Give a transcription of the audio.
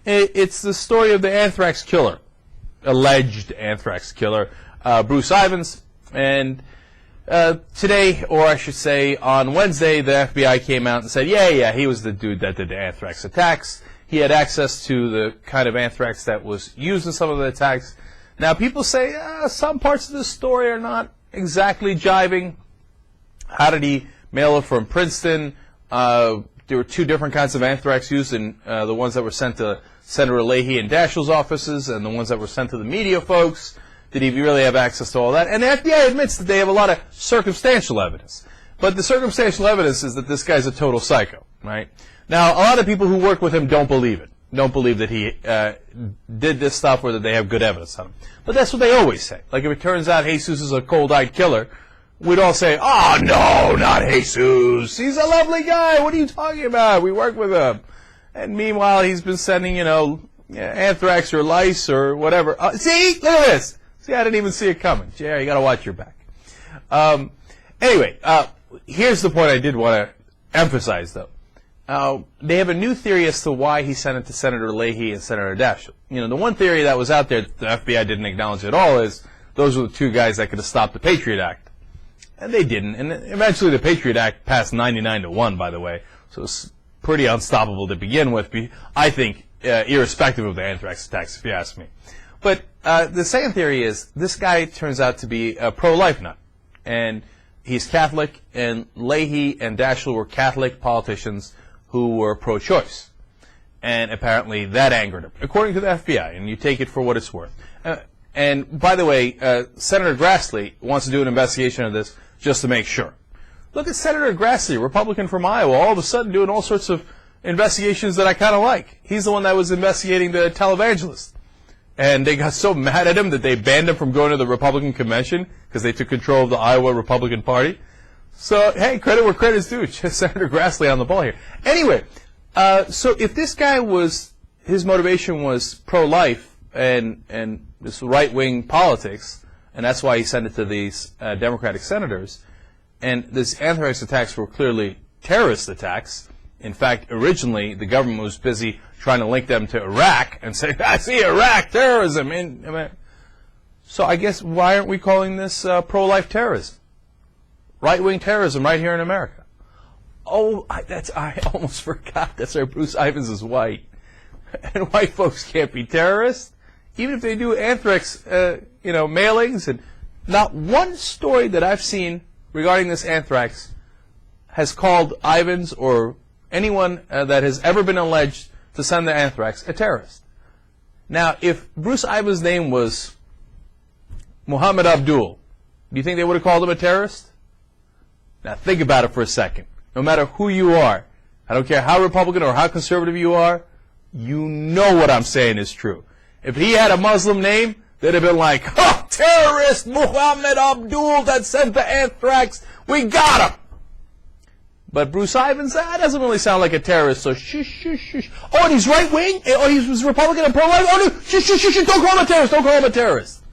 It's the story of the Anthrax killer, alleged Anthrax killer, Bruce Ivins. And today, or I should say on Wednesday, the FBI came out and said, yeah, he was the dude that did the anthrax attacks. He had access to the kind of anthrax that was used in some of the attacks. Now, people say some parts of this story are not exactly jiving. How did he mail it from Princeton? There were two different kinds of anthrax used, in the ones that were sent to Senator Leahy and Daschle's offices and the ones that were sent to the media folks. Did he really have access to all that? And the FBI admits that they have a lot of circumstantial evidence. But the circumstantial evidence is that this guy's a total psycho, right? Now, a lot of people who work with him don't believe it. Don't believe that he did this stuff or that they have good evidence on him. But that's what they always say. Like, if it turns out Jesus is a cold-eyed killer, we'd all say, oh, no, not Jesus. He's a lovely guy. What are you talking about? We work with him. And meanwhile, he's been sending, anthrax or lice or whatever. See? Look at this. See, I didn't even see it coming. Jerry, you got to watch your back. Anyway, here's the point I did want to emphasize, though. They have a new theory as to why he sent it to Senator Leahy and Senator Daschle. The one theory that was out there that the FBI didn't acknowledge at all is those were the two guys that could have stopped the Patriot Act. And they didn't. And eventually the Patriot Act passed 99-1, by the way. So it's pretty unstoppable to begin with, I think, irrespective of the anthrax attacks, if you ask me. But the second theory is this guy turns out to be a pro-life nut. And he's Catholic, and Leahy and Daschle were Catholic politicians who were pro-choice. And apparently that angered him, according to the FBI, and you take it for what it's worth. And by the way, Senator Grassley wants to do an investigation of this just to make sure. Look at Senator Grassley, Republican from Iowa, all of a sudden doing all sorts of investigations that I kind of like. He's the one that was investigating the televangelist. And they got so mad at him that they banned him from going to the Republican convention because they took control of the Iowa Republican Party. So, hey, credit where credit's due. Just Senator Grassley on the ball here. Anyway, so if this guy his motivation was pro-life and this right-wing politics, and that's why he sent it to these Democratic senators, and these anthrax attacks were clearly terrorist attacks. In fact, originally, the government was busy trying to link them to Iraq and say, I see Iraq, terrorism. So I guess, why aren't we calling this pro-life terrorism? Right-wing terrorism right here in America. Oh, I almost forgot. That's why Bruce Ivins is white. And white folks can't be terrorists. Even if they do anthrax, mailings. And not one story that I've seen regarding this anthrax has called Ivins or anyone that has ever been alleged to send the anthrax a terrorist. Now, if Bruce Ivins' name was Muhammad Abdul, do you think they would have called him a terrorist? Now, think about it for a second. No matter who you are, I don't care how Republican or how conservative you are, you know what I'm saying is true. If he had a Muslim name, they'd have been like, oh, terrorist Muhammad Abdul that sent the anthrax, we got him. But Bruce Ivins, that doesn't really sound like a terrorist, so shush, shush, shush. Oh, and he's right-wing? Oh, he was Republican and pro-life? Oh, no, shush, shush, shush, don't call him a terrorist, don't call him a terrorist.